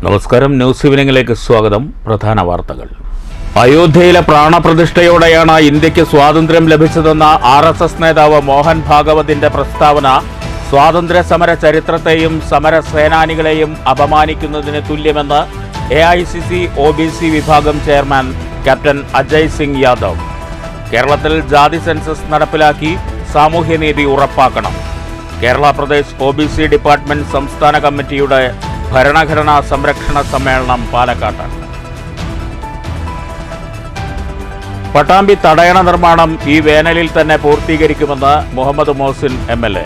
നമസ്കാരം, ന്യൂസ് ഈവനിംഗിലേക്ക് സ്വാഗതം. പ്രധാന വാർത്തകൾ. അയോധ്യയിലെ പ്രാണപ്രതിഷ്ഠയോടെയാണ് ഇന്ത്യക്ക് സ്വാതന്ത്ര്യം ലഭിച്ചതെന്ന RSS നേതാവ് മോഹൻ ഭാഗവതിന്റെ പ്രസ്താവന സ്വാതന്ത്ര്യ സമര ചരിത്രത്തെയും സമരസേനാനികളെയും അപമാനിക്കുന്നതിന് തുല്യമെന്ന് AICC OBC വിഭാഗം ചെയർമാൻ ക്യാപ്റ്റൻ അജയ് സിംഗ് യാദവ്. കേരളത്തിൽ ജാതി സെൻസസ് നടപ്പിലാക്കി സാമൂഹ്യനീതി ഉറപ്പാക്കണം. കേരള പ്രദേശ് OBC ഡിപ്പാർട്ട്മെന്റ് സംസ്ഥാന കമ്മിറ്റിയുടെ ഭരണഘടനാ സംരക്ഷണ സമ്മേളനം പാലക്കാട്ടാണ്. പട്ടാമ്പി തടയണ നിർമ്മാണം ഈ വേനലിൽ തന്നെ പൂർത്തീകരിക്കുമെന്ന് മുഹമ്മദ് മോഹസിൻ MLA.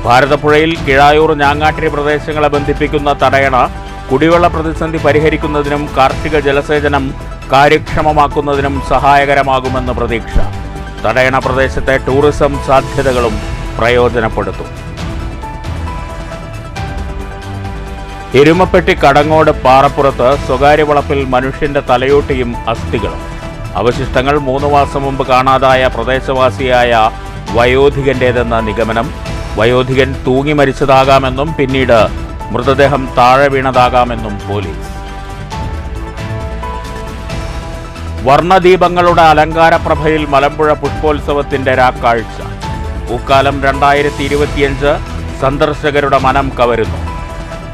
ഭാരതപ്പുഴയിൽ കിഴായൂർ ഞാങ്ങാട്ടിരി പ്രദേശങ്ങളെ ബന്ധിപ്പിക്കുന്ന തടയണ കുടിവെള്ള പ്രതിസന്ധി പരിഹരിക്കുന്നതിനും കാർഷിക ജലസേചനം കാര്യക്ഷമമാക്കുന്നതിനും സഹായകരമാകുമെന്ന് പ്രതീക്ഷ. തടയണ പ്രദേശത്തെ ടൂറിസം സാധ്യതകളും പ്രയോജനപ്പെടുത്തും. എരുമപ്പെട്ടി കടങ്ങോട് പാറപ്പുറത്ത് സ്വകാര്യ വളപ്പിൽ മനുഷ്യന്റെ തലയോട്ടിയും അസ്ഥികളും. അവശിഷ്ടങ്ങൾ 3 മാസം മുമ്പ് കാണാതായ പ്രദേശവാസിയായ വയോധികന്റേതെന്ന നിഗമനം. വയോധികൻ തൂങ്ങി മരിച്ചതാകാമെന്നും പിന്നീട് മൃതദേഹം താഴെ വീണതാകാമെന്നും പോലീസ്. വർണ്ണദീപങ്ങളുടെ അലങ്കാരപ്രഭയിൽ മലമ്പുഴ പുഷ്പോത്സവത്തിന്റെ രാക്കാഴ്ച. പൂക്കാലം 2025 സന്ദർശകരുടെ മനം കവരുന്നു.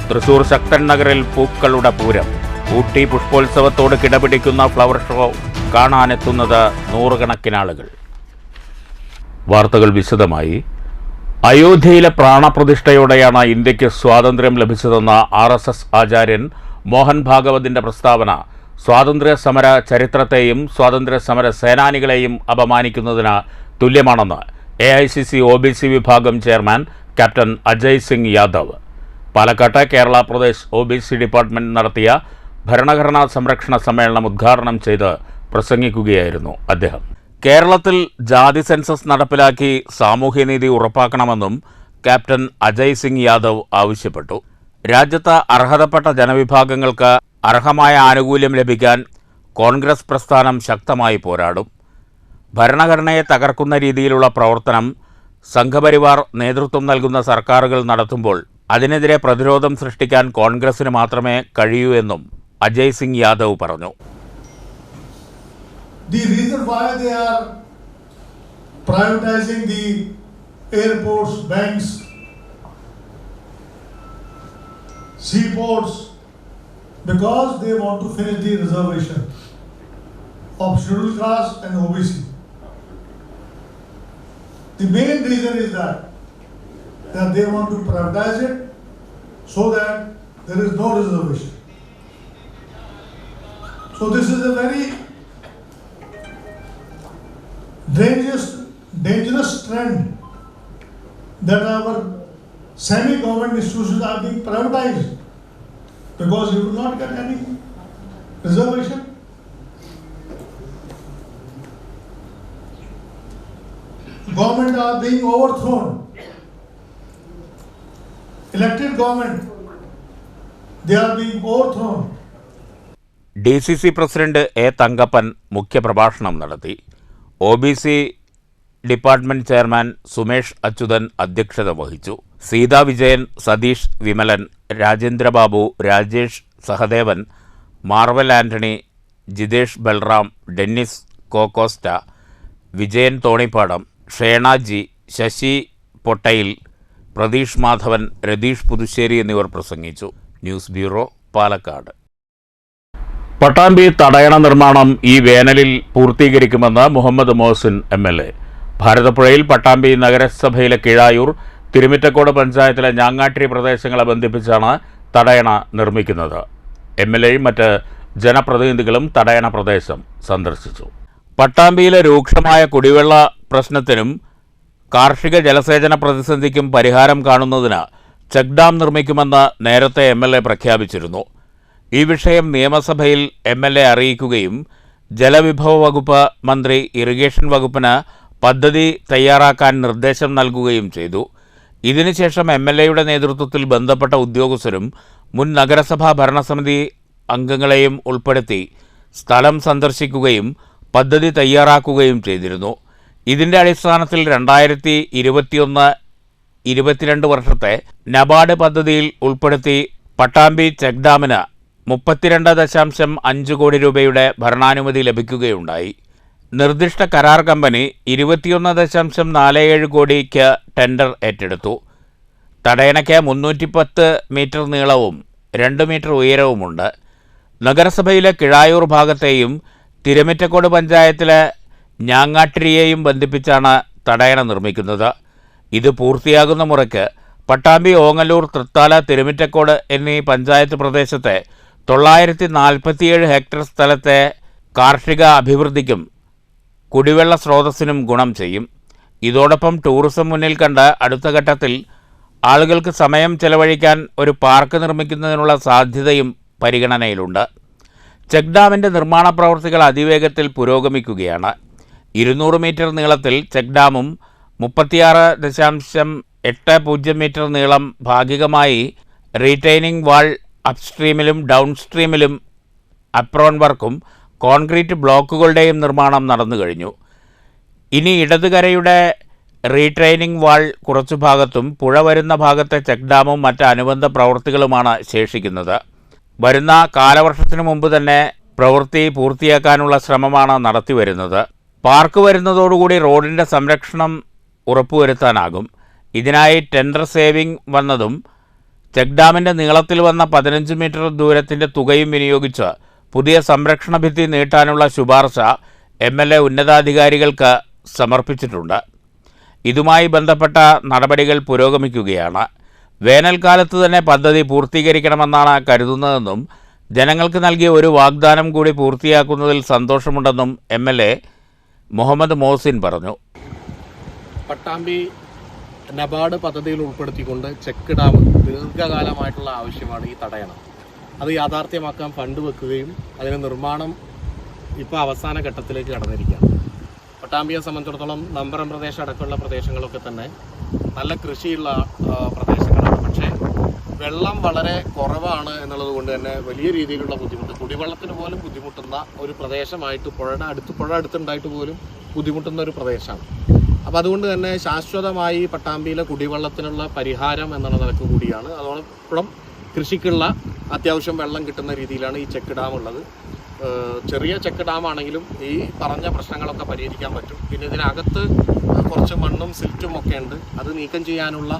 തൃശൂർ ശക്തൻ നഗറിൽ പൂക്കളുടെ പൂരം. ഊട്ടി പുഷ്പോത്സവത്തോട് കിടപിടിക്കുന്ന ഫ്ലവർ ഷോ കാണാനെത്തുന്നത് നൂറുകണക്കിന് ആളുകൾ. വാർത്തകൾ വിശദമായി. അയോധ്യയിലെ പ്രാണപ്രതിഷ്ഠയോടെയാണ് ഇന്ത്യക്ക് സ്വാതന്ത്ര്യം ലഭിച്ചതെന്ന RSS ആചാര്യൻ മോഹൻ ഭാഗവതിന്റെ പ്രസ്താവന സ്വാതന്ത്ര്യ സമര ചരിത്രത്തെയും സ്വാതന്ത്ര്യ സമര സേനാനികളെയും അപമാനിക്കുന്നതിന് തുല്യമാണെന്ന് AICC OBC വിഭാഗം ചെയർമാൻ ക്യാപ്റ്റൻ അജയ് സിംഗ് യാദവ്. പാലക്കാട്ട് കേരള പ്രദേശ് OBC ഡിപ്പാർട്ട്മെന്റ് നടത്തിയ ഭരണഘടനാ സംരക്ഷണ സമ്മേളനം ഉദ്ഘാടനം ചെയ്ത് പ്രസംഗിക്കുകയായിരുന്നു അദ്ദേഹം. കേരളത്തിൽ ജാതി സെൻസസ് നടപ്പിലാക്കി സാമൂഹ്യനീതി ഉറപ്പാക്കണമെന്നും ക്യാപ്റ്റൻ അജയ് സിംഗ് യാദവ് ആവശ്യപ്പെട്ടു. രാജ്യത്ത് അർഹതപ്പെട്ട ജനവിഭാഗങ്ങൾക്ക് അർഹമായ ആനുകൂല്യം ലഭിക്കാൻ കോൺഗ്രസ് പ്രസ്ഥാനം ശക്തമായി പോരാടും. ഭരണഘടനയെ തകർക്കുന്ന രീതിയിലുള്ള പ്രവർത്തനം സംഘപരിവാർ നേതൃത്വം നൽകുന്ന സർക്കാരുകൾ നടത്തുമ്പോൾ അതിനെതിരെ പ്രതിരോധം സൃഷ്ടിക്കാൻ കോൺഗ്രസിന് മാത്രമേ കഴിയൂ എന്നും അജയ് സിംഗ് യാദവ് പറഞ്ഞു. The reason why they are privatizing the airports, banks, seaports, because they want to finish the reservation of scheduled class and OBC. The main reason is that they want to privatize it so that there is no reservation. So this is a very dangerous trend that our semi-government institutions are being privatized because you will not get any reservation. Government are being overthrown. Elected government, they are being overthrown. DCC president A. Thankappan മുഖ്യപ്രഭാഷണം നടത്തി. OBC department chairman Sumesh Achuthan അധ്യക്ഷത വഹിച്ചു. Sita Vijayan, Satheesh Vimalan, Rajendrababu, Rajesh Sahadevan, Marvel Antony, Jithesh Balram, Dennis കോക്കോസ്റ്റ, Vijayan Thonippadam, Shenaji, Sasi Pottayil, Pratheesh Madhavan, Ratheesh Puthussery എന്നിവർ പ്രസംഗിച്ചു. News bureau, Palakkad. Pattambi തടയണ നിർമ്മാണം ഈ വേനലിൽ പൂർത്തീകരിക്കുമെന്ന് മുഹമ്മദ് മോഹസിൻ MLA. ഭാരതപ്പുഴയിൽ പട്ടാമ്പി നഗരസഭയിലെ കിഴായൂർ, തിരുമിറ്റക്കോട് പഞ്ചായത്തിലെ ഞാങ്ങാട്ടിരി പ്രദേശങ്ങളെ ബന്ധിപ്പിച്ചാണ് തടയണ നിർമ്മിക്കുന്നത്. MLAയും മറ്റ് ജനപ്രതിനിധികളും തടയണ പ്രദേശം സന്ദർശിച്ചു. പട്ടാമ്പിയിലെ രൂക്ഷമായ കുടിവെള്ള പ്രശ്നത്തിനും കാർഷിക ജലസേചന പ്രതിസന്ധിക്കും പരിഹാരം കാണുന്നതിന് ചെക്ക് ഡാം നിർമ്മിക്കുമെന്ന് നേരത്തെ MLA പ്രഖ്യാപിച്ചിരുന്നു. ഈ വിഷയം നിയമസഭയിൽ MLA അറിയിക്കുകയും ജലവിഭവ വകുപ്പ് മന്ത്രി ഇറിഗേഷൻ വകുപ്പിന് പദ്ധതി തയ്യാറാക്കാൻ നിർദ്ദേശം നൽകുകയും ചെയ്തു. ഇതിനുശേഷം MLAയുടെ നേതൃത്വത്തിൽ ബന്ധപ്പെട്ട ഉദ്യോഗസ്ഥരും മുൻ നഗരസഭാ ഭരണസമിതി അംഗങ്ങളെയും ഉൾപ്പെടുത്തി സ്ഥലം സന്ദർശിക്കുകയും പദ്ധതി തയ്യാറാക്കുകയും ചെയ്തിരുന്നു. ഇതിൻ്റെ അടിസ്ഥാനത്തിൽ 2021-22 വർഷത്തെ നബാർഡ് പദ്ധതിയിൽ ഉൾപ്പെടുത്തി പട്ടാമ്പി ചെക്ക് ഡാമിന് 32.5 കോടി രൂപയുടെ ഭരണാനുമതി ലഭിക്കുകയുണ്ടായി. നിർദ്ദിഷ്ട കരാർ കമ്പനി 21.47 കോടിക്ക് ടെൻഡർ ഏറ്റെടുത്തു. തടയണയ്ക്ക് 310 മീറ്റർ നീളവും 2 മീറ്റർ ഉയരവുമുണ്ട്. നഗരസഭയിലെ കിഴായൂർ ഭാഗത്തെയും തിരുമിറ്റക്കോട് പഞ്ചായത്തിലെ ഞാങ്ങാട്ടിരിയെയും ബന്ധിപ്പിച്ചാണ് തടയണ നിർമ്മിക്കുന്നത്. ഇത് പൂർത്തിയാകുന്ന മുറയ്ക്ക് പട്ടാമ്പി, ഓങ്ങല്ലൂർ, തൃത്താല, തിരുമിറ്റക്കോട് എന്നീ പഞ്ചായത്ത് പ്രദേശത്തെ 947 ഹെക്ടർ സ്ഥലത്തെ കാർഷിക അഭിവൃദ്ധിക്കും കുടിവെള്ള സ്രോതസ്സിനും ഗുണം ചെയ്യും. ഇതോടൊപ്പം ടൂറിസം മുന്നിൽ കണ്ട് അടുത്ത ഘട്ടത്തിൽ ആളുകൾക്ക് സമയം ചെലവഴിക്കാൻ ഒരു പാർക്ക് നിർമ്മിക്കുന്നതിനുള്ള സാധ്യതയും പരിഗണനയിലുണ്ട്. ചെക്ക് ഡാമിൻ്റെ നിർമ്മാണ പ്രവൃത്തികൾ അതിവേഗത്തിൽ പുരോഗമിക്കുകയാണ്. 200 മീറ്റർ നീളത്തിൽ ചെക്ക് ഡാമും 36.80 മീറ്റർ നീളം ഭാഗികമായി റീറ്റെയിനിങ് വാൾ അപ്സ്ട്രീമിലും ഡൗൺസ്ട്രീമിലും അപ്രോൺ വർക്കും കോൺക്രീറ്റ് ബ്ലോക്കുകളുടെയും നിർമ്മാണം നടന്നു കഴിഞ്ഞു. ഇനി ഇടതുകരയുടെ റീട്രെയിനിങ് വാൾ കുറച്ചു ഭാഗത്തും പുഴ വരുന്ന ഭാഗത്തെ ചെക്ക് ഡാമും മറ്റ് അനുബന്ധ പ്രവൃത്തികളുമാണ് ശേഷിക്കുന്നത്. വരുന്ന കാലവർഷത്തിനു മുമ്പ് തന്നെ പ്രവൃത്തി പൂർത്തിയാക്കാനുള്ള ശ്രമമാണ് നടത്തിവരുന്നത്. പാർക്ക് വരുന്നതോടുകൂടി റോഡിൻ്റെ സംരക്ഷണം ഉറപ്പുവരുത്താനാകും. ഇതിനായി ടെൻഡർ സേവിംഗ് വന്നതും ചെക്ക് ഡാമിൻ്റെ നീളത്തിൽ വന്ന 15 മീറ്റർ ദൂരത്തിൻ്റെ തുകയും വിനിയോഗിച്ച് പുതിയ സംരക്ഷണ ഭിത്തി നീട്ടാനുള്ള ശുപാർശ MLA ഉന്നതാധികാരികൾക്ക് സമർപ്പിച്ചിട്ടുണ്ട്. ഇതുമായി ബന്ധപ്പെട്ട നടപടികൾ പുരോഗമിക്കുകയാണ്. വേനൽക്കാലത്ത് തന്നെ പദ്ധതി പൂർത്തീകരിക്കണമെന്നാണ് കരുതുന്നതെന്നും ജനങ്ങൾക്ക് നൽകിയ ഒരു വാഗ്ദാനം കൂടി പൂർത്തിയാക്കുന്നതിൽ സന്തോഷമുണ്ടെന്നും MLA മുഹമ്മദ് മോസിൻ പറഞ്ഞു. പട്ടാമ്പി നബാർഡ് പദ്ധതിയിൽ ഉൾപ്പെടുത്തിക്കൊണ്ട് ചെക്ക് ഡാം ദീർഘകാലമായിട്ടുള്ള ആവശ്യമാണ് ഈ തടയണ. അത് യാഥാർത്ഥ്യമാക്കാൻ ഫണ്ട് വെക്കുകയും അതിന് നിർമ്മാണം ഇപ്പോൾ അവസാന ഘട്ടത്തിലേക്ക് കടന്നിരിക്കുകയാണ്. പട്ടാമ്പിയെ സംബന്ധിച്ചിടത്തോളം നമ്പറം പ്രദേശം അടക്കമുള്ള പ്രദേശങ്ങളൊക്കെ തന്നെ നല്ല കൃഷിയുള്ള പ്രദേശങ്ങളാണ്. പക്ഷേ വെള്ളം വളരെ കുറവാണ് എന്നുള്ളത് കൊണ്ട് തന്നെ വലിയ രീതിയിലുള്ള ബുദ്ധിമുട്ട്, കുടിവെള്ളത്തിന് പോലും ബുദ്ധിമുട്ടുന്ന ഒരു പ്രദേശമായിട്ട് പുഴ അടുത്തുണ്ടായിട്ട് പോലും ബുദ്ധിമുട്ടുന്ന ഒരു പ്രദേശമാണ്. അപ്പോൾ അതുകൊണ്ട് തന്നെ ശാശ്വതമായി പട്ടാമ്പിയിലെ കുടിവെള്ളത്തിനുള്ള പരിഹാരം എന്നുള്ള നിലക്ക് കൂടിയാണ്. അതോടൊപ്പം കൃഷിക്കുള്ള അത്യാവശ്യം വെള്ളം കിട്ടുന്ന രീതിയിലാണ് ഈ ചെക്ക് ഡാം ഉള്ളത്. ചെറിയ ചെക്ക് ഡാം ആണെങ്കിലും ഈ പറഞ്ഞ പ്രശ്നങ്ങളൊക്കെ പരിഹരിക്കാൻ പറ്റും. പിന്നെ ഇതിനകത്ത് കുറച്ച് മണ്ണും സിൽറ്റും ഒക്കെ ഉണ്ട്. അത് നീക്കം ചെയ്യാനുള്ള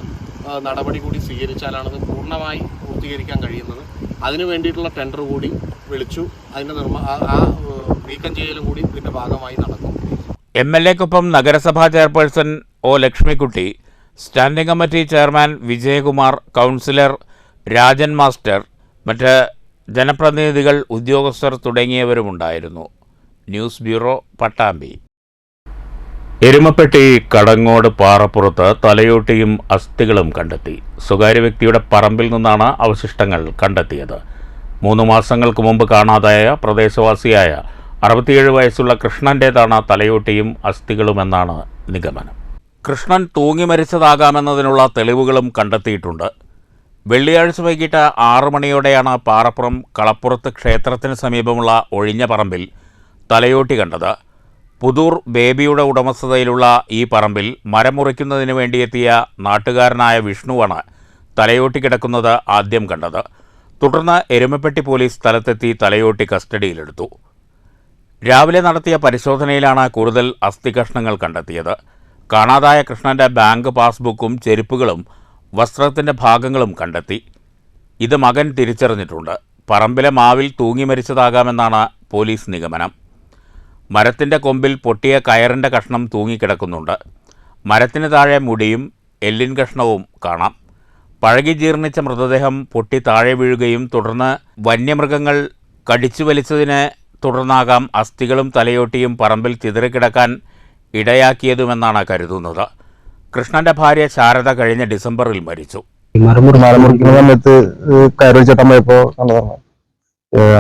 നടപടി കൂടി സ്വീകരിച്ചാലാണത് പൂർണ്ണമായി പൂർത്തീകരിക്കാൻ കഴിയുന്നത്. അതിനു വേണ്ടിയിട്ടുള്ള ടെൻഡർ കൂടി വിളിച്ചു. അതിൻ്റെ നീക്കം ചെയ്യലും കൂടി ഇതിൻ്റെ ഭാഗമായി നടക്കും. MLAക്കൊപ്പം നഗരസഭാ chairperson O Lakshmikutty, standing committee chairman Vijayakumar, councillor Rajan master, മറ്റ് ജനപ്രതിനിധികൾ, ഉദ്യോഗസ്ഥർ തുടങ്ങിയവരുമുണ്ടായിരുന്നു. News bureau, Pattambi. എരുമപ്പെട്ടി കടങ്ങോട് പാറപ്പുറത്ത് തലയോട്ടിയും അസ്ഥികളും കണ്ടെത്തി. സ്വകാര്യ വ്യക്തിയുടെ പറമ്പിൽ നിന്നാണ് അവശിഷ്ടങ്ങൾ കണ്ടെത്തിയത്. 3 മാസങ്ങൾക്ക് മുമ്പ് കാണാതായ പ്രദേശവാസിയായ 67 വയസ്സുള്ള കൃഷ്ണൻ്റേതാണ് തലയോട്ടിയും അസ്ഥികളുമെന്നാണ് നിഗമനം. കൃഷ്ണൻ തൂങ്ങി മരിച്ചതാകാമെന്നതിനുള്ള തെളിവുകളും കണ്ടെത്തിയിട്ടുണ്ട്. വെള്ളിയാഴ്ച വൈകിട്ട് 6 മണിയോടെയാണ് പാറപ്പുറം കളപ്പുറത്ത് ക്ഷേത്രത്തിന് സമീപമുള്ള ഒഴിഞ്ഞ പറമ്പിൽ തലയോട്ടി കണ്ടത്. പുതൂർ ബേബിയുടെ ഉടമസ്ഥതയിലുള്ള ഈ പറമ്പിൽ മരം മുറിക്കുന്നതിന് വേണ്ടിയെത്തിയ നാട്ടുകാരനായ വിഷ്ണുവാണ് തലയോട്ടി കിടക്കുന്നത് ആദ്യം കണ്ടത്. തുടർന്ന് എരുമപ്പെട്ടി പോലീസ് സ്ഥലത്തെത്തി തലയോട്ടി കസ്റ്റഡിയിലെടുത്തു. രാവിലെ നടത്തിയ പരിശോധനയിലാണ് കൂടുതൽ അസ്ഥി കഷ്ണങ്ങൾ കണ്ടെത്തിയത്. കാണാതായ കൃഷ്ണൻ്റെ ബാങ്ക് പാസ്ബുക്കും ചെരുപ്പുകളും വസ്ത്രത്തിൻ്റെ ഭാഗങ്ങളും കണ്ടെത്തി. ഇത് മകൻ തിരിച്ചറിഞ്ഞിട്ടുണ്ട്. പറമ്പിലെ മാവിൽ തൂങ്ങി മരിച്ചതാകാമെന്നാണ് പോലീസ് നിഗമനം. മരത്തിൻ്റെ കൊമ്പിൽ പൊട്ടിയ കയറിൻ്റെ കഷ്ണം തൂങ്ങിക്കിടക്കുന്നുണ്ട്. മരത്തിന് താഴെ മുടിയും എല്ലിൻ കഷ്ണവും കാണാം. പഴകി ജീർണിച്ച മൃതദേഹം പൊട്ടി താഴെ വീഴുകയും തുടർന്ന് വന്യമൃഗങ്ങൾ കടിച്ചു വലിച്ചതിനെ തുടർന്നാകാം അസ്ഥികളും തലയോട്ടിയും പറമ്പിൽ ചിതറിക്കിടക്കാൻ ഇടയാക്കിയതുമെന്നാണ് കരുതുന്നത്. കൃഷ്ണന്റെ ഭാര്യ ശാരദ കഴിഞ്ഞ ഡിസംബറിൽ മരിച്ചു. മരം മുറിക്കുന്ന സമയത്ത് കയറി ചേട്ടൻ പോയപ്പോ കണ്ടതാണ്.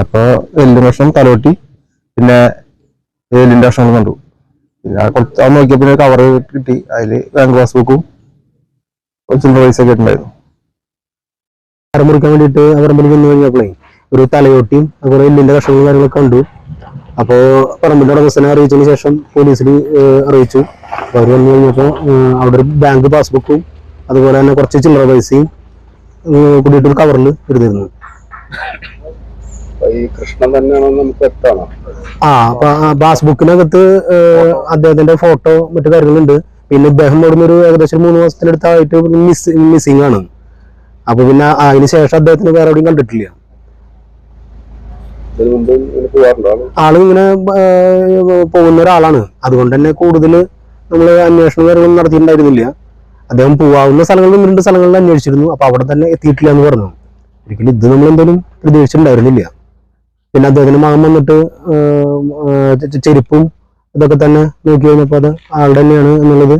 അപ്പൊ എല്ലിന്റെ കഷ്ണം, തലയോട്ടി, പിന്നെ എല്ലിന്റെ കഷ്ണം കണ്ടു. പിന്നെ അത് നോക്കിയപ്പോ പിന്നെ കവറ് കിട്ടി. അതില് ബാങ്ക് പാസ്ബുക്കും ചില്ലറ പൈസ ഒക്കെ ഉണ്ടായിരുന്നു. മരം മുറിക്കാൻ വേണ്ടിയിട്ട് പറമ്പിൽ വന്നു കഴിഞ്ഞപ്പോഴേ ഒരു തലയോട്ടിയും അതുപോലെ എല്ലിന്റെ കഷ്ണങ്ങളും കാര്യങ്ങളൊക്കെ കണ്ടു. അപ്പോ പറമ്പിന്റെ ഉടമസ്ഥനെ അറിയിച്ചതിന് ശേഷം പോലീസിൽ അറിയിച്ചു. അപ്പൊ അവർ വന്നു കഴിഞ്ഞപ്പോ അവിടെ ഒരു ബാങ്ക് പാസ്ബുക്കും അതുപോലെ തന്നെ കുറച്ച് ചില്ലറ പൈസയും കൂടിയിട്ടൊരു കവറിൽ എടുത്തിരുന്നു. ഈ കൃഷ്ണൻ തന്നെയാണെന്ന് നമുക്ക് വ്യക്തമാണ്. പാസ്ബുക്കിനകത്ത് അദ്ദേഹത്തിന്റെ ഫോട്ടോ മറ്റു കാര്യങ്ങളുണ്ട്. പിന്നെ ഇദ്ദേഹം ഇവിടുന്ന് ഒരു ഏകദേശം 3 മാസത്തിനടുത്തായിട്ട് മിസ്സിംഗ് ആണ്. അപ്പൊ പിന്നെ അതിന് ശേഷം അദ്ദേഹത്തിന് വേറെ എവിടെയും കണ്ടിട്ടില്ല. ആള് ഇങ്ങനെ പോകുന്ന ഒരാളാണ്. അതുകൊണ്ട് തന്നെ കൂടുതൽ നമ്മൾ അന്വേഷണം കാര്യങ്ങളൊന്നും നടത്തിയിട്ടുണ്ടായിരുന്നില്ല. അദ്ദേഹം പോവാവുന്ന സ്ഥലങ്ങളിൽ 1-2 സ്ഥലങ്ങളിൽ അന്വേഷിച്ചിരുന്നു. അപ്പൊ അവിടെ തന്നെ എത്തിയിട്ടില്ല എന്ന് പറഞ്ഞു. ഒരിക്കലും ഇത് നമ്മൾ എന്തെങ്കിലും പ്രതീക്ഷിച്ചിട്ടുണ്ടായിരുന്നില്ല. പിന്നെ അദ്ദേഹത്തിന് മകൻ വന്നിട്ട് ചെരുപ്പും ഇതൊക്കെ തന്നെ നോക്കി കഴിഞ്ഞപ്പോൾ അത് ആളുടെ തന്നെയാണ് എന്നുള്ളത്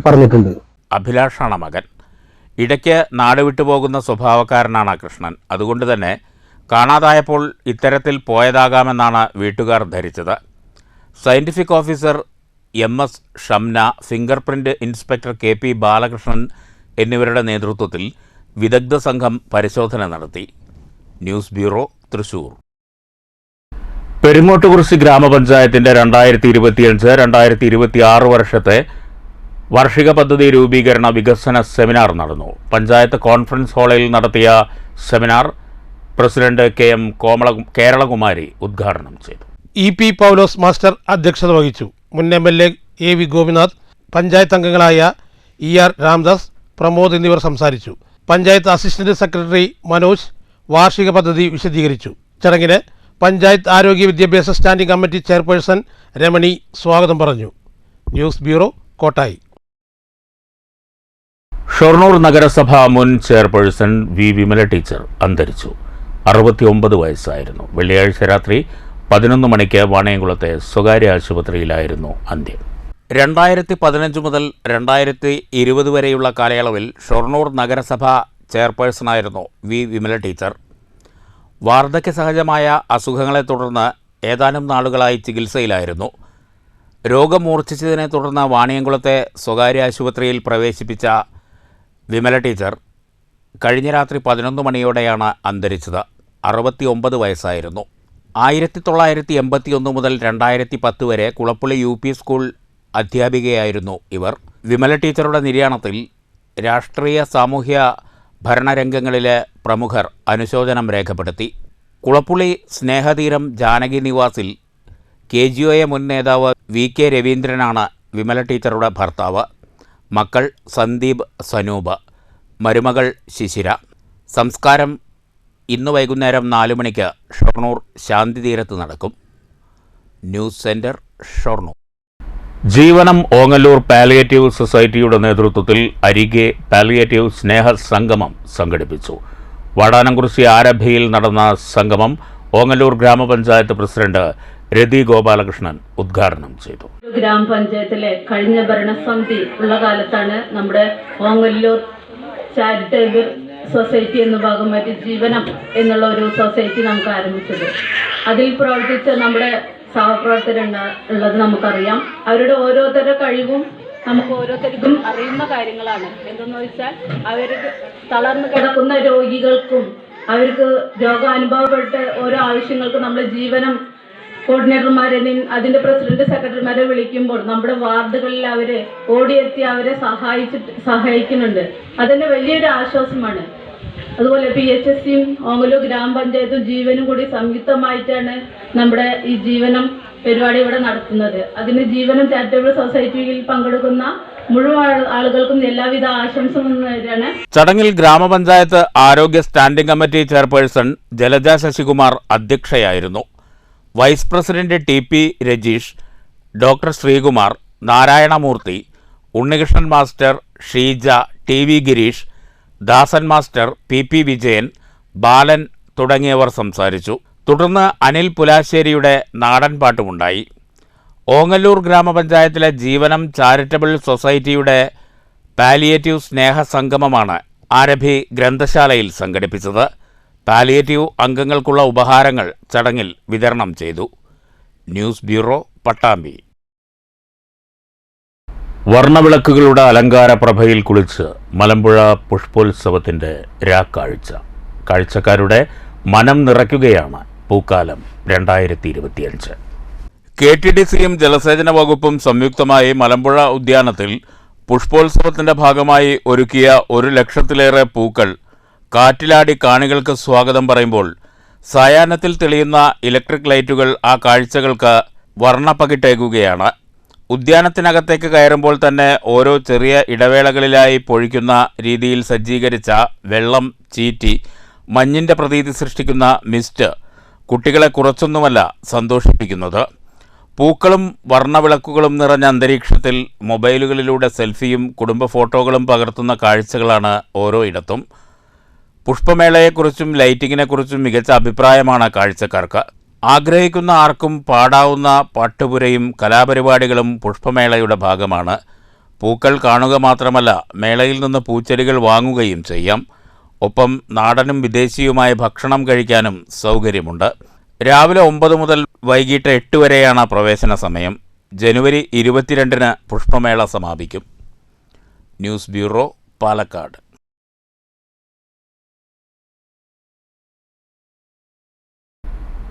പറഞ്ഞിട്ടുണ്ട്. അഭിലാഷാണ് മകൻ. ഇടയ്ക്ക് നാട് വിട്ടുപോകുന്ന സ്വഭാവക്കാരനാണ് കൃഷ്ണൻ. അതുകൊണ്ട് തന്നെ കാണാതായപ്പോൾ ഇത്തരത്തിൽ പോയതാകാമെന്നാണ് വീട്ടുകാർ ധരിച്ചത്. Scientific officer MS Shamna, finger print inspector KP Balakrishnan എന്നിവരുടെ നേതൃത്വത്തിൽ വിദഗ്ധ സംഘം പരിശോധന നടത്തി. News bureau, Thrissur. പെരിങ്ങോട്ടുകുറിശി ഗ്രാമപഞ്ചായത്തിൻ്റെ 2025-2026 വർഷത്തെ വാർഷിക പദ്ധതി രൂപീകരണ വികസന സെമിനാർ നടന്നു. പഞ്ചായത്ത് കോൺഫറൻസ് ഹാളിൽ നടത്തിയ സെമിനാർ പ്രസിഡന്റ് KM കേരളകുമാരി ഉദ്ഘാടനം ചെയ്തു. EP പൗലോസ് മാസ്റ്റർ അധ്യക്ഷത വഹിച്ചു. മുൻ MLA AV ഗോപിനാഥ്, പഞ്ചായത്ത് അംഗങ്ങളായ ER രാംദാസ്, പ്രമോദ് എന്നിവർ സംസാരിച്ചു. പഞ്ചായത്ത് അസിസ്റ്റന്റ് സെക്രട്ടറി മനോജ് വാർഷിക പദ്ധതി വിശദീകരിച്ചു. ചടങ്ങിന് പഞ്ചായത്ത് ആരോഗ്യ വിദ്യാഭ്യാസ സ്റ്റാൻഡിംഗ് കമ്മിറ്റി ചെയർപേഴ്സൺ രമണി സ്വാഗതം പറഞ്ഞു. News bureau, Kottayi. ഷൊർണൂർ നഗരസഭ മുൻ ചെയർപേഴ്സൺ V വിമല ടീച്ചർ അന്തരിച്ചു. 69 വയസ്സായിരുന്നു. വെള്ളിയാഴ്ച രാത്രി 11 മണിക്ക് വാണിയംകുളത്തെ സ്വകാര്യ ആശുപത്രിയിലായിരുന്നു അന്ത്യം. 2015 മുതൽ 2020 വരെയുള്ള കാലയളവിൽ ഷൊർണൂർ നഗരസഭ ചെയർപേഴ്സണായിരുന്നു V വിമല ടീച്ചർ. വാർദ്ധക്യ സഹജമായ അസുഖങ്ങളെ തുടർന്ന് ഏതാനും നാളുകളായി ചികിത്സയിലായിരുന്നു. രോഗം മൂർച്ഛിച്ചതിനെ തുടർന്ന് വാണിയംകുളത്തെ സ്വകാര്യ ആശുപത്രിയിൽ പ്രവേശിപ്പിച്ച വിമല ടീച്ചർ കഴിഞ്ഞ രാത്രി 11 മണിയോടെയാണ് അന്തരിച്ചത്. 69 വയസ്സായിരുന്നു. 1981 മുതൽ 2010 വരെ കുളപ്പുള്ളി UP സ്കൂൾ അധ്യാപികയായിരുന്നു ഇവർ. വിമല ടീച്ചറുടെ നിര്യാണത്തിൽ രാഷ്ട്രീയ സാമൂഹ്യ ഭരണരംഗങ്ങളിലെ പ്രമുഖർ അനുശോചനം രേഖപ്പെടുത്തി. കുളപ്പുള്ളി സ്നേഹതീരം ജാനകി നിവാസിൽ KGOA മുൻ നേതാവ് VK രവീന്ദ്രനാണ് വിമല ടീച്ചറുടെ ഭർത്താവ്. മക്കൾ സന്ദീപ്, സനൂപ്, മരുമകൾ ശിശിര. സംസ്കാരം ഇന്ന് വൈകുന്നേരം 4 മണിക്ക് ഷൊർണൂർ ശാന്തിതീരത്ത് നടക്കും. News centre, Shoranur. Jeevanam Ongallur palliative സൊസൈറ്റിയുടെ നേതൃത്വത്തിൽ അരികെ പാലിയേറ്റീവ് സ്നേഹ സംഗമം സംഘടിപ്പിച്ചു. വാടാനംകുറിശി ആരഭയിൽ നടന്ന സംഗമം ഓങ്ങല്ലൂർ ഗ്രാമപഞ്ചായത്ത് പ്രസിഡന്റ് രതി ഗോപാലകൃഷ്ണൻ ഉദ്ഘാടനം ചെയ്തു. ഗ്രാമപഞ്ചായത്തിലെ കഴിഞ്ഞ ഭരണസമിതി ഉള്ള കാലത്താണ് നമ്മുടെ ഓങ്ങല്ലൂർ ചാരിറ്റബിൾ സൊസൈറ്റി എന്ന ഭാഗം മാറ്റി ജീവനം എന്നുള്ള ഒരു സൊസൈറ്റി നമുക്ക് ആരംഭിച്ചത്. അതിൽ പ്രവർത്തിച്ച നമ്മുടെ സഹപ്രവർത്തകരുള്ളത് നമുക്കറിയാം. അവരുടെ ഓരോരുത്തരുടെ കഴിവും നമുക്ക് ഓരോരുത്തർക്കും അറിയുന്ന കാര്യങ്ങളാണ്. എന്തെന്ന് വെച്ചാൽ അവർക്ക് തളർന്നു കിടക്കുന്ന രോഗികൾക്കും അവർക്ക് രോഗം അനുഭവപ്പെട്ട് ഓരോ ആവശ്യങ്ങൾക്കും നമ്മൾ ജീവനം കോർഡിനേറ്റർമാരെയും അതിൻ്റെ പ്രസിഡന്റ് സെക്രട്ടറിമാരെ വിളിക്കുമ്പോൾ നമ്മുടെ വാർഡുകളിൽ അവരെ ഓടിയെത്തി അവരെ സഹായിക്കുന്നുണ്ട്. അതിൻ്റെ വലിയൊരു ആശ്വാസമാണ്. അതുപോലെ PHSയും ഓങ്ങല്ലൂർ ഗ്രാമപഞ്ചായത്തും ജീവനും കൂടി സംയുക്തമായിട്ടാണ് നമ്മുടെ ഈ ജീവനം പരിപാടി ഇവിടെ നടത്തുന്നത്. അതിന് ജീവനം ചാരിറ്റബിൾ സൊസൈറ്റിയിൽ പങ്കെടുക്കുന്ന മുഴുവൻ ആളുകൾക്കും എല്ലാവിധ ആശംസകളും നേരാണ്. ചടങ്ങിൽ ഗ്രാമപഞ്ചായത്ത് ആരോഗ്യ standing committee chairperson Jalaja Sasikumar അധ്യക്ഷയായിരുന്നു. Vice president TP Rajeesh, doctor Sreekumar, Narayanamoorthy, Unnikrishnan master, Sheeja, TV Gireesh, Dasan master, PP Vijayan, Balan തുടങ്ങിയവർ സംസാരിച്ചു. തുടർന്ന് അനിൽ പുലാശ്ശേരിയുടെ നാടൻ പാട്ടുമുണ്ടായി. ഓങ്ങല്ലൂർ ഗ്രാമപഞ്ചായത്തിലെ ജീവനം ചാരിറ്റബിൾ സൊസൈറ്റിയുടെ പാലിയേറ്റീവ് സ്നേഹ സംഗമമാണ് ആരഭി ഗ്രന്ഥശാലയിൽ സംഘടിപ്പിച്ചത്. പാലിയേറ്റീവ് അംഗങ്ങൾക്കുള്ള ഉപഹാരങ്ങൾ ചടങ്ങിൽ വിതരണം ചെയ്തു. News bureau, Pattambi. വർണ്ണവിളക്കുകളുടെ അലങ്കാരപ്രഭയിൽ കുളിച്ച് മലമ്പുഴ പുഷ്പോത്സവത്തിൻ്റെ രാക്കാഴ്ച. കാഴ്ചക്കാരുടെ മനം നിറയ്ക്കുകയാണ് പൂക്കാലം 2025. KTDCയും ജലസേചന വകുപ്പും സംയുക്തമായി മലമ്പുഴ ഉദ്യാനത്തിൽ പുഷ്പോത്സവത്തിൻ്റെ ഭാഗമായി ഒരുക്കിയ 1 ലക്ഷത്തിലേറെ പൂക്കൾ കാറ്റിലാടി കാണികൾക്ക് സ്വാഗതം പറയുമ്പോൾ സായാഹ്നത്തിൽ തെളിയുന്ന ഇലക്ട്രിക് ലൈറ്റുകൾ ആ കാഴ്ചകൾക്ക് വർണ്ണപ്പകിട്ടേകുകയാണ്. ഉദ്യാനത്തിനകത്തേക്ക് കയറുമ്പോൾ തന്നെ ഓരോ ചെറിയ ഇടവേളകളിലായി പൊഴിക്കുന്ന രീതിയിൽ സജ്ജീകരിച്ച വെള്ളം ചീറ്റി മഞ്ഞിൻ്റെ പ്രതീതി സൃഷ്ടിക്കുന്ന മിസ്റ്റ് കുട്ടികളെ കുറച്ചൊന്നുമല്ല സന്തോഷിപ്പിക്കുന്നത്. പൂക്കളും വർണ്ണവിളക്കുകളും നിറഞ്ഞ അന്തരീക്ഷത്തിൽ മൊബൈലുകളിലൂടെ സെൽഫിയും കുടുംബ ഫോട്ടോകളും പകർത്തുന്ന കാഴ്ചകളാണ് ഓരോ ഇടത്തും. പുഷ്പമേളയെക്കുറിച്ചും ലൈറ്റിങ്ങിനെക്കുറിച്ചും മികച്ച അഭിപ്രായമാണ് കാഴ്ചക്കാർക്ക്. ആഗ്രഹിക്കുന്ന ആർക്കും പാടാവുന്ന പാട്ടുപുരയും കലാപരിപാടികളും പുഷ്പമേളയുടെ ഭാഗമാണ്. പൂക്കൾ കാണുക മാത്രമല്ല, മേളയിൽ നിന്ന് പൂച്ചെടികൾ വാങ്ങുകയും ചെയ്യാം. ഒപ്പം നാടനും വിദേശിയുമായ ഭക്ഷണം കഴിക്കാനും സൗകര്യമുണ്ട്. രാവിലെ 9 മുതൽ വൈകിട്ട് 8 വരെയാണ് പ്രവേശന സമയം. ജനുവരി 22-ന് പുഷ്പമേള സമാപിക്കും. News bureau, Palakkad.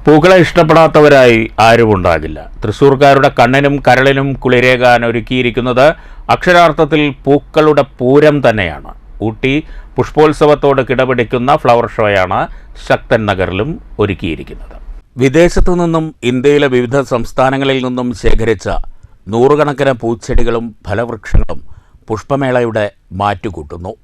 പൂക്കളെ ഇഷ്ടപ്പെടാത്തവരായി ആരുമുണ്ടാകില്ല. തൃശ്ശൂർക്കാരുടെ കണ്ണിനും കരളിനും കുളിരേകാൻ ഒരുക്കിയിരിക്കുന്നത് അക്ഷരാർത്ഥത്തിൽ പൂക്കളുടെ പൂരം തന്നെയാണ്. ഊട്ടി പുഷ്പോത്സവത്തോട് കിടപിടിക്കുന്ന ഫ്ലവർ ഷോയാണ് ശക്തൻ നഗറിലും ഒരുക്കിയിരിക്കുന്നത്. വിദേശത്തു നിന്നും ഇന്ത്യയിലെ വിവിധ സംസ്ഥാനങ്ങളിൽ നിന്നും ശേഖരിച്ച നൂറുകണക്കിന് പൂച്ചെടികളും ഫലവൃക്ഷങ്ങളും പുഷ്പമേളയുടെ മാറ്റുകൂട്ടുന്നു.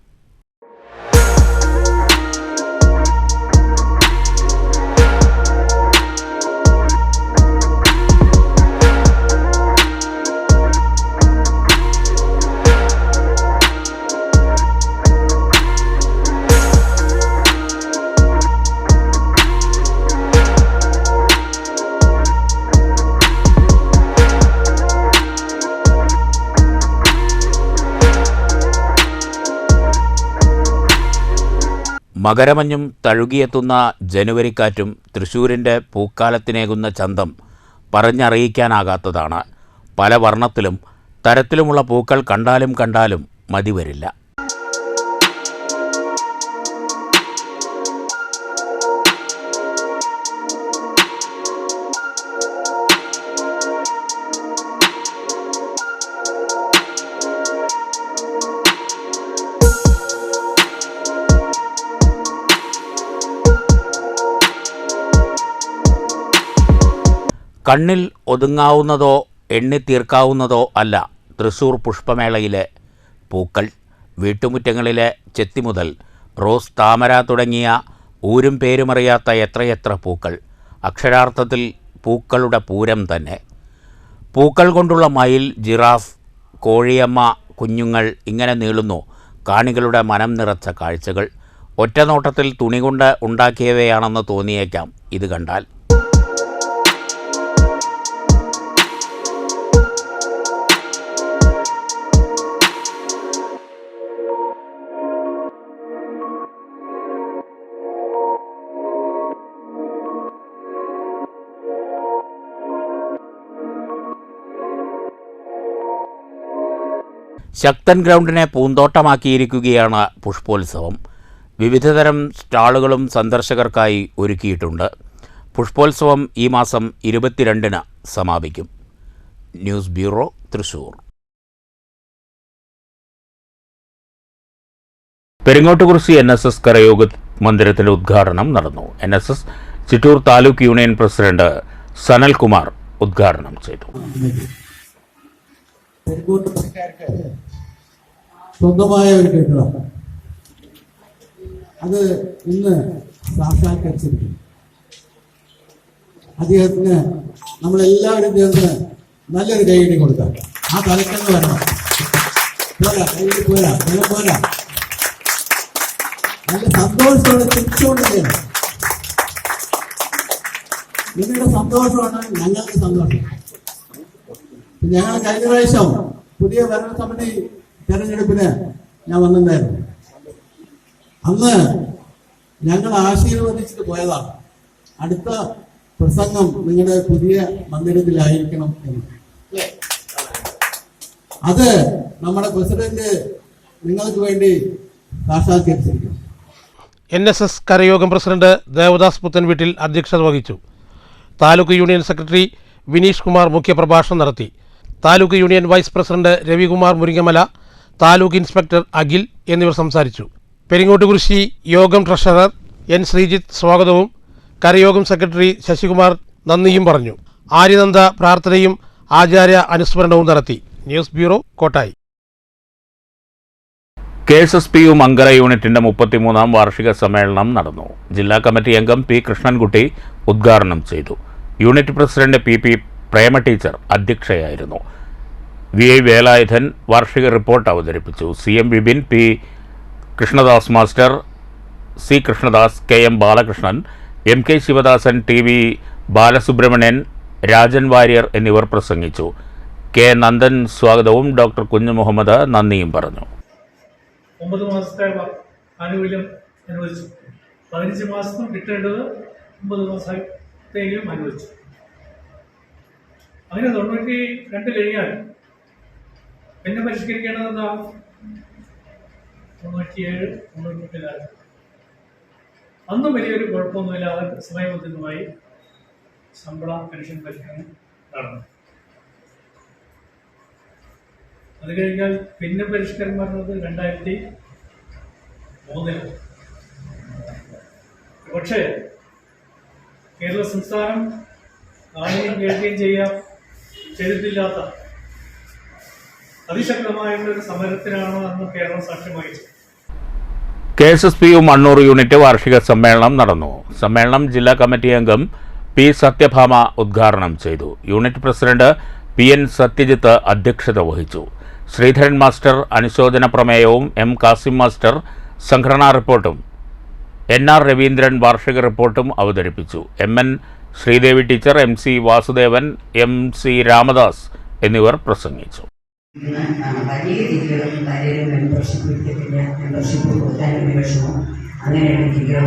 മകരമഞ്ഞും തഴുകിയെത്തുന്ന ജനുവരിക്കാറ്റും തൃശ്ശൂരിൻ്റെ പൂക്കാലത്തിനേകുന്ന ചന്തം പറഞ്ഞറിയിക്കാനാകാത്തതാണ്. പല വർണ്ണത്തിലും തരത്തിലുമുള്ള പൂക്കൾ കണ്ടാലും മതിവരില്ല. കണ്ണിൽ ഒതുങ്ങാവുന്നതോ എണ്ണിത്തീർക്കാവുന്നതോ അല്ല തൃശ്ശൂർ പുഷ്പമേളയിലെ പൂക്കൾ. വീട്ടുമുറ്റങ്ങളിലെ ചെത്തി മുതൽ റോസ്, താമര തുടങ്ങിയ ഊരും പേരുമറിയാത്ത എത്രയെത്ര പൂക്കൾ. അക്ഷരാർത്ഥത്തിൽ പൂക്കളുടെ പൂരം തന്നെ. പൂക്കൾ കൊണ്ടുള്ള മയിൽ, ജിറാഫ്, കോഴിയമ്മ കുഞ്ഞുങ്ങൾ ഇങ്ങനെ നീളുന്നു കാണികളുടെ മനം നിറച്ച കാഴ്ചകൾ. ഒറ്റനോട്ടത്തിൽ തുണി കൊണ്ട് ഉണ്ടാക്കിയവയാണെന്ന് തോന്നിയേക്കാം ഇത് കണ്ടാൽ. ശക്തൻ ഗ്രൗണ്ടിനെ പൂന്തോട്ടമാക്കിയിരിക്കുകയാണ് പുഷ്പോത്സവം. വിവിധതരം സ്റ്റാളുകളും സന്ദർശകർക്കായി ഒരുക്കിയിട്ടുണ്ട്. പുഷ്പോത്സവം ഈ മാസം 22-ന് സമാപിക്കും. News bureau, Thrissur. Peringottukurissi NSS കരയോഗ മന്ദിരത്തിൻ്റെ ഉദ്ഘാടനം നടന്നു. NSS Chittur taluk union president Sanalkumar ഉദ്ഘാടനം ചെയ്തു. സ്വന്തമായ ഒരു കെട്ടിടം അത് ഇന്ന് സാക്ഷാത്കരിച്ചിരിക്കുന്നു. അദ്ദേഹത്തിന് നമ്മളെല്ലാവരും ചേർന്ന് നല്ലൊരു കൈയടി കൊടുക്കാം. ആ തലക്കെന്ന് വരണം. പോരാ, കൈയടി പോരാ, വെള്ളം പോരാ. നല്ല സന്തോഷത്തോടെ തിരിച്ചുകൊണ്ട് ചെയ്യണം. നിങ്ങളുടെ സന്തോഷമാണ് ഞങ്ങൾക്ക് സന്തോഷം. ഞങ്ങൾ കഴിഞ്ഞ പ്രാവശ്യം പുതിയ ഭരണസമിതി തെരഞ്ഞെടുപ്പിന് ഞാൻ വന്നിട്ടുണ്ടായിരുന്നു. അന്ന് ഞങ്ങൾ ആശീർവദിച്ചിട്ട് പോയതാണ്. അടുത്ത പ്രസംഗം നിങ്ങളുടെ പുതിയ മന്ദിരത്തിലായിരിക്കണം എന്ന്. അത് നമ്മുടെ പ്രസിഡന്റ് നിങ്ങൾക്ക് വേണ്ടി സാക്ഷാത്കരിച്ചിരിക്കും. NSS കരയോഗം പ്രസിഡന്റ് ദേവദാസ് പുത്തൻവീട്ടിൽ അധ്യക്ഷത വഹിച്ചു. താലൂക്ക് യൂണിയൻ സെക്രട്ടറി വിനീഷ് കുമാർ മുഖ്യപ്രഭാഷണം നടത്തി. Taluk union vice president Ravikumar Muringamala, taluk inspector Akhil എന്നിവർ സംസാരിച്ചു. പെരിങ്ങോട്ടുകുറിശി യോഗം ട്രഷറർ N. ശ്രീജിത്ത് സ്വാഗതവും കരയോഗം സെക്രട്ടറി ശശികുമാർ നന്ദിയും പറഞ്ഞു. ആര്യനന്ദ പ്രാർത്ഥനയും ആചാര്യ അനുസ്മരണവും നടത്തി. News bureau, Kottayi. KSSPU മംഗല യൂണിറ്റിന്റെ 33ാം വാർഷിക സമ്മേളനം നടന്നു. ജില്ലാ കമ്മിറ്റി അംഗം P. കൃഷ്ണൻകുട്ടി ഉദ്ഘാടനം ചെയ്തു. Unit president PP. പ്രേമ ടീച്ചർ അധ്യക്ഷയായിരുന്നു. VI. വേലായുധൻ വാർഷിക റിപ്പോർട്ട് അവതരിപ്പിച്ചു. CM. Vipin, P. Krishnadas master, C. Krishnadas, KM. Balakrishnan, MK. Sivadasan, TV. Balasubramanian, Rajan Warrier എന്നിവർ പ്രസംഗിച്ചു. K. നന്ദൻ സ്വാഗതവും ഡോക്ടർ കുഞ്ഞു മുഹമ്മദ് നന്ദിയും പറഞ്ഞു. 9 മാസത്തെ ആനുകൂല്യം അനുവദിച്ചു. 15 മാസം കിട്ടേണ്ടത് 9 മാസത്തെയും അനുവദിച്ചു. അങ്ങനെ 92 കഴിഞ്ഞാൽ പിന്നെ പരിഷ്കരിക്കേണ്ടതെന്താ? 97, 98 അന്നും വലിയൊരു കുഴപ്പമൊന്നുമില്ലാതെ സമയബന്ധിതമായി ശമ്പള പെൻഷൻ പരിഷ്കരണം നടന്നു. അത് കഴിഞ്ഞാൽ പിന്നെ പരിഷ്കരണം പറഞ്ഞത് 2003. പക്ഷേ കേരള സംസ്ഥാനം കാണുകയും കേൾക്കുകയും ചെയ്തിട്ടില്ലാത്ത അതിശക്തമായുള്ളൊരു സമരത്തിനാണ് അന്ന് കേരളം സാക്ഷ്യം വഹിച്ചത്. KSSPU മണ്ണൂർ യൂണിറ്റ് വാർഷിക സമ്മേളനം നടന്നു. സമ്മേളനം ജില്ലാ കമ്മിറ്റി അംഗം P. സത്യഭാമ ഉദ്ഘാടനം ചെയ്തു. Unit president PN. സത്യജിത്ത് അധ്യക്ഷത വഹിച്ചു. ശ്രീധരൻ മാസ്റ്റർ അനുശോചന പ്രമേയവും M. കാസിം മാസ്റ്റർ സംഘടനാ റിപ്പോർട്ടും NR. രവീന്ദ്രൻ വാർഷിക റിപ്പോർട്ടും അവതരിപ്പിച്ചു. MN. Sreedevi teacher, MC. Vasudevan, MC. Ramadas എന്നിവർ പ്രസംഗിച്ചു. വലിയ രീതിയിലും പലരും മെമ്പർഷിപ്പ് എടുത്തിട്ടില്ല, മെമ്പർഷിപ്പ് കൊടുക്കാനൊരു വിഷമം, അങ്ങനെയുള്ള രീതികൾ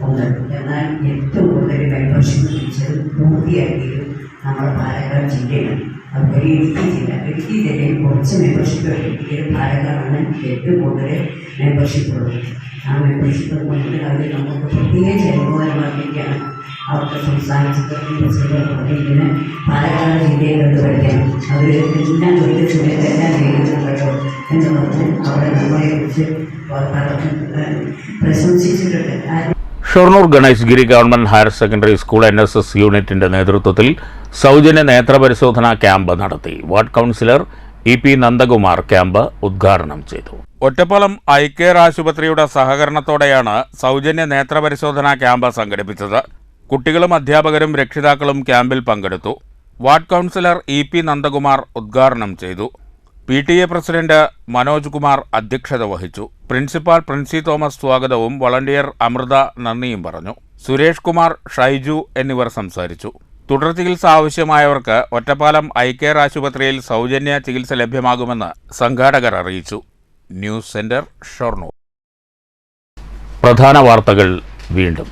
ഉണ്ട്. എന്നാൽ ഏറ്റവും കൂടുതൽ മെമ്പർഷിപ്പ് ലഭിച്ചത് പൂർത്തിയാക്കിയതും നമ്മുടെ പാലക്കാട് ജില്ലയാണ്. അതുപോലെ ഇടുക്കി ജില്ലയിൽ കുറച്ച് മെമ്പർഷിപ്പ് കിട്ടിയത് പാലക്കാടാണ് ഏറ്റവും കൂടുതൽ മെമ്പർഷിപ്പ് ഉള്ളത്. ആ മെമ്പർഷിപ്പ് കൊണ്ട് അവർ നമുക്ക് പ്രത്യേകിച്ച് അനുഭവമാക്കിയാണ് അവർക്ക് സംസ്ഥാന സെക്രട്ടറി പ്രസിഡന്റ് പറഞ്ഞിരിക്കുന്ന പാലക്കാട് ജില്ലയിൽ കണ്ട് പഠിക്കണം. അവർ എല്ലാം തൊഴിൽ സമയത്ത് എല്ലാം ചെയ്യുന്നുണ്ടല്ലോ എന്ന് പറഞ്ഞ് അവിടെ നമ്മളെക്കുറിച്ച് പ്രശംസിച്ചിട്ടുണ്ട്. Shoranur Ganesh Giri government higher secondary school NSS യൂണിറ്റിന്റെ നേതൃത്വത്തിൽ സൗജന്യ നേത്രപരിശോധനാ ക്യാമ്പ് നടത്തി. Ward councillor EP. Nandakumar camp ഉദ്ഘാടനം ചെയ്തു. ഒറ്റപ്പാലം ഐകെയർ ആശുപത്രിയുടെ സഹകരണത്തോടെയാണ് സൗജന്യ നേത്രപരിശോധനാ ക്യാമ്പ് സംഘടിപ്പിച്ചത്. കുട്ടികളും അധ്യാപകരും രക്ഷിതാക്കളും ക്യാമ്പിൽ പങ്കെടുത്തു. Ward councillor EP. നന്ദകുമാർ ഉദ്ഘാടനം ചെയ്തു. PTA പ്രസിഡന്റ് മനോജ് കുമാർ അധ്യക്ഷത വഹിച്ചു. പ്രിൻസിപ്പാൾ പ്രിൻസി തോമസ് സ്വാഗതവും വളണ്ടിയർ അമൃത നന്ദിയും പറഞ്ഞു. സുരേഷ് കുമാർ, ഷൈജു എന്നിവർ സംസാരിച്ചു. തുടർ ചികിത്സ ആവശ്യമായവർക്ക് ഒറ്റപ്പാലം ഐകെയർ ആശുപത്രിയിൽ സൗജന്യ ചികിത്സ ലഭ്യമാകുമെന്ന് സംഘാടകർ അറിയിച്ചു. News centre, Shoranur. പ്രധാന വാർത്തകൾ വീണ്ടും.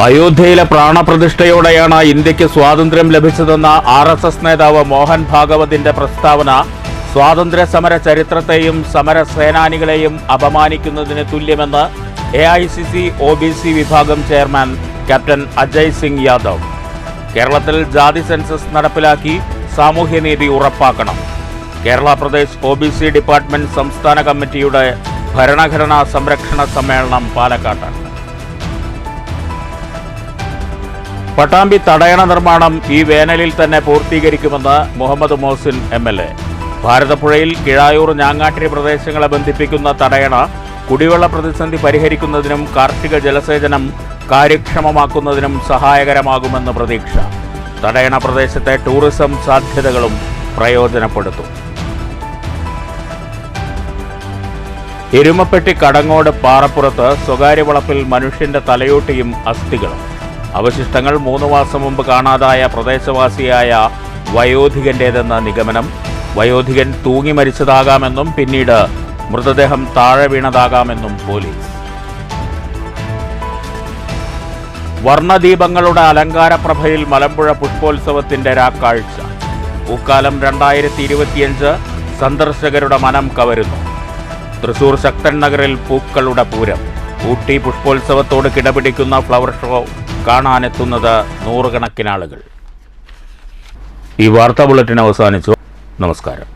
അയോധ്യയിലെ പ്രാണപ്രതിഷ്ഠയോടെയാണ് ഇന്ത്യക്ക് സ്വാതന്ത്ര്യം ലഭിച്ചതെന്ന RSS നേതാവ് മോഹൻ ഭാഗവതിന്റെ പ്രസ്താവന സ്വാതന്ത്ര്യ സമര ചരിത്രത്തെയും സമര സേനാനികളെയും അപമാനിക്കുന്നതിന് തുല്യമെന്ന് AICC OBC വിഭാഗം ചെയർമാൻ ക്യാപ്റ്റൻ അജയ് സിംഗ് യാദവ്. കേരളത്തിൽ ജാതി സെൻസസ് നടപ്പിലാക്കി സാമൂഹ്യനീതി ഉറപ്പാക്കണം. കേരള പ്രദേശ് OBC ഡിപ്പാർട്ട്മെന്റ് സംസ്ഥാന കമ്മിറ്റിയുടെ ഭരണഘടനാ സംരക്ഷണ സമ്മേളനം പാലക്കാട്ട്. പട്ടാമ്പി തടയണ നിർമ്മാണം ഈ വേനലിൽ തന്നെ പൂർത്തീകരിക്കുമെന്ന് മുഹമ്മദ് മോഹസിൻ MLA. ഭാരതപ്പുഴയിൽ കിഴായൂർ ഞാങ്ങാട്ടിരി പ്രദേശങ്ങളെ ബന്ധിപ്പിക്കുന്ന തടയണ കുടിവെള്ള പ്രതിസന്ധി പരിഹരിക്കുന്നതിനും കാർഷിക ജലസേചനം കാര്യക്ഷമമാക്കുന്നതിനും സഹായകരമാകുമെന്ന് പ്രതീക്ഷ. തടയണ പ്രദേശത്തെ ടൂറിസം സാധ്യതകളും പ്രയോജനപ്പെടുത്തും. എരുമപ്പെട്ടി കടങ്ങോട് പാറപ്പുറത്ത് സ്വകാര്യ വളപ്പിൽ മനുഷ്യന്റെ തലയോട്ടിയും അസ്ഥികളും. അവശിഷ്ടങ്ങൾ 3 മാസം മുമ്പ് കാണാതായ പ്രദേശവാസിയായ വയോധികന്റേതെന്ന നിഗമനം. വയോധികൻ തൂങ്ങി മരിച്ചതാകാമെന്നും പിന്നീട് മൃതദേഹം താഴെ വീണതാകാമെന്നും പോലീസ്. വർണ്ണദീപങ്ങളുടെ അലങ്കാരപ്രഭയിൽ മലമ്പുഴ പുഷ്പോത്സവത്തിന്റെ രാക്കാഴ്ച. പൂക്കാലം 2025 സന്ദർശകരുടെ മനം കവരുന്നു. തൃശൂർ ശക്തൻ നഗറിൽ പൂക്കളുടെ പൂരം. ഊട്ടി പുഷ്പോത്സവത്തോട് കിടപിടിക്കുന്ന ഫ്ലവർ ഷോ കാണാനെത്തുന്നത് നൂറുകണക്കിന് ആളുകൾ. ഈ വാർത്താ ബുള്ളറ്റിൻ അവസാനിച്ചു. നമസ്കാരം.